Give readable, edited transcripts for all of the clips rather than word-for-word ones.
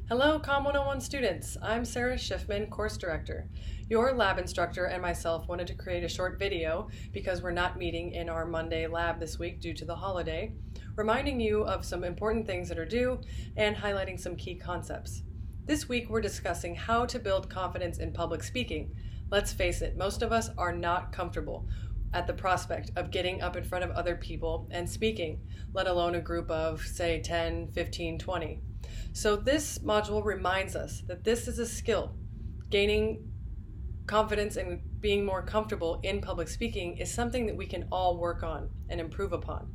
Hello, COM 101 students. I'm Sarah Schiffman, course director. Your lab instructor and myself wanted to create a short video because we're not meeting in our Monday lab this week due to the holiday, reminding you of some important things that are due and highlighting some key concepts. This week we're discussing how to build confidence in public speaking. Let's face it, most of us are not comfortable at the prospect of getting up in front of other people and speaking, let alone a group of, say, 10, 15, 20. So this module reminds us that this is a skill. Gaining confidence and being more comfortable in public speaking is something that we can all work on and improve upon.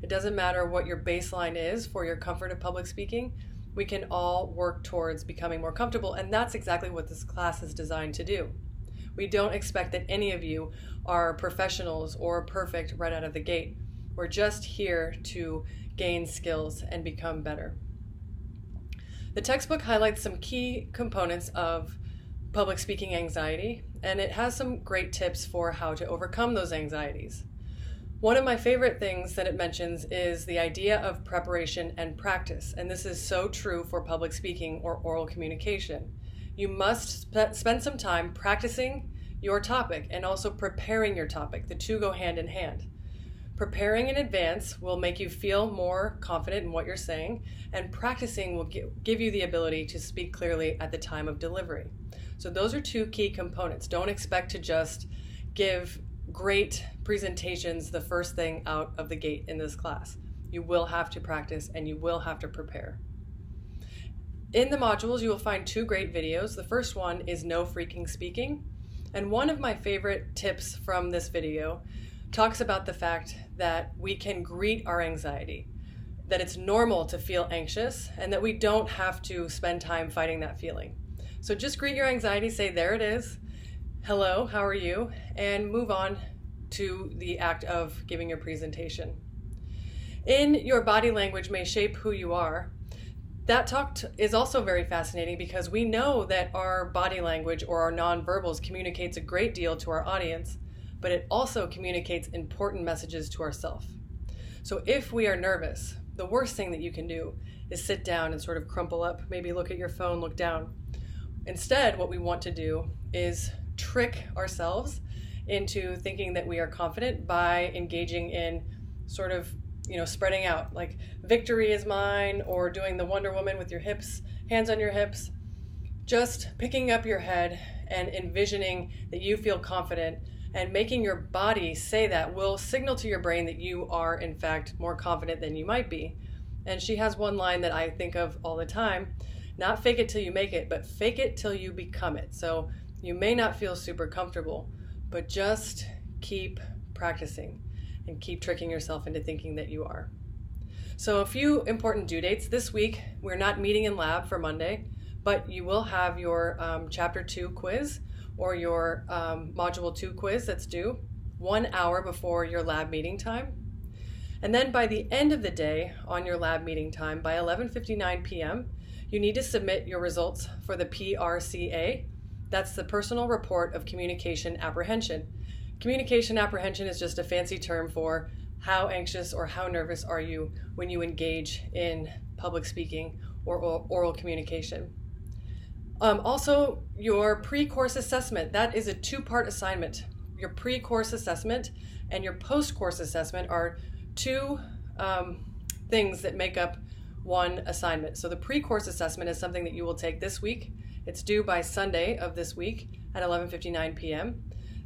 It doesn't matter what your baseline is for your comfort of public speaking. We can all work towards becoming more comfortable, and that's exactly what this class is designed to do. We don't expect that any of you are professionals or perfect right out of the gate. We're just here to gain skills and become better. The textbook highlights some key components of public speaking anxiety, and it has some great tips for how to overcome those anxieties. One of my favorite things that it mentions is the idea of preparation and practice, and this is so true for public speaking or oral communication. You must spend some time practicing your topic and also preparing your topic. The two go hand in hand. Preparing in advance will make you feel more confident in what you're saying, and practicing will give you the ability to speak clearly at the time of delivery. So those are two key components. Don't expect to just give great presentations the first thing out of the gate in this class. You will have to practice and you will have to prepare. In the modules, you will find two great videos. The first one is No Freaking Speaking, and one of my favorite tips from this video talks about the fact that we can greet our anxiety, that it's normal to feel anxious, and that we don't have to spend time fighting that feeling. So just greet your anxiety, say, there it is, hello, how are you, and move on to the act of giving your presentation. In Your Body Language May Shape Who You Are, that talk is also very fascinating because we know that our body language or our nonverbals communicates a great deal to our audience, but it also communicates important messages to ourselves. So if we are nervous, the worst thing that you can do is sit down and sort of crumple up, maybe look at your phone, look down. Instead, what we want to do is trick ourselves into thinking that we are confident by engaging in sort of, spreading out, like victory is mine, or doing the Wonder Woman with your hips, hands on your hips. Just picking up your head and envisioning that you feel confident and making your body say that will signal to your brain that you are, in fact, more confident than you might be. And she has one line that I think of all the time, not fake it till you make it, but fake it till you become it. So you may not feel super comfortable, but just keep practicing and keep tricking yourself into thinking that you are. So a few important due dates. This week, we're not meeting in lab for Monday, but you will have your Chapter 2 quiz or your Module 2 quiz that's due 1 hour before your lab meeting time. And then by the end of the day on your lab meeting time, by 11:59 p.m., you need to submit your results for the PRCA. That's the Personal Report of Communication Apprehension. Communication apprehension is just a fancy term for how anxious or how nervous are you when you engage in public speaking or oral communication. Also, your pre-course assessment, that is a two-part assignment. Your pre-course assessment and your post-course assessment are two things that make up one assignment. So the pre-course assessment is something that you will take this week. It's due by Sunday of this week at 11:59 p.m.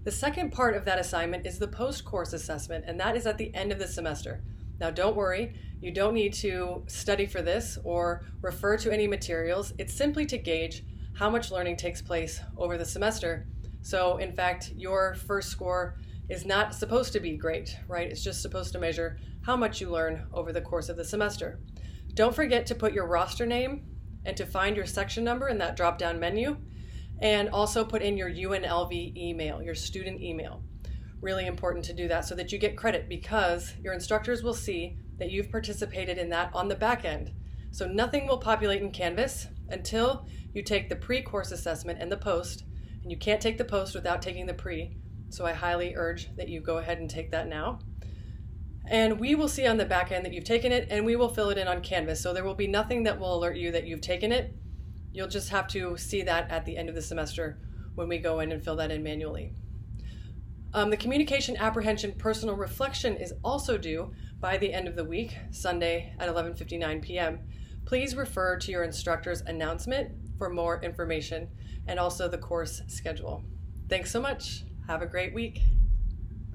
The second part of that assignment is the post-course assessment, and that is at the end of the semester. Now don't worry, you don't need to study for this or refer to any materials. It's simply to gauge how much learning takes place over the semester. So in fact, your first score is not supposed to be great, right? It's just supposed to measure how much you learn over the course of the semester. Don't forget to put your roster name and to find your section number in that drop-down menu, and also put in your UNLV email, your student email. Really important to do that so that you get credit, because your instructors will see that you've participated in that on the back end. So nothing will populate in Canvas until you take the pre-course assessment and the post, and you can't take the post without taking the pre, so I highly urge that you go ahead and take that now. And we will see on the back end that you've taken it, and we will fill it in on Canvas. So there will be nothing that will alert you that you've taken it. You'll just have to see that at the end of the semester when we go in and fill that in manually. The communication apprehension personal reflection is also due by the end of the week, Sunday at 11:59 p.m. Please refer to your instructor's announcement for more information and also the course schedule. Thanks so much. Have a great week.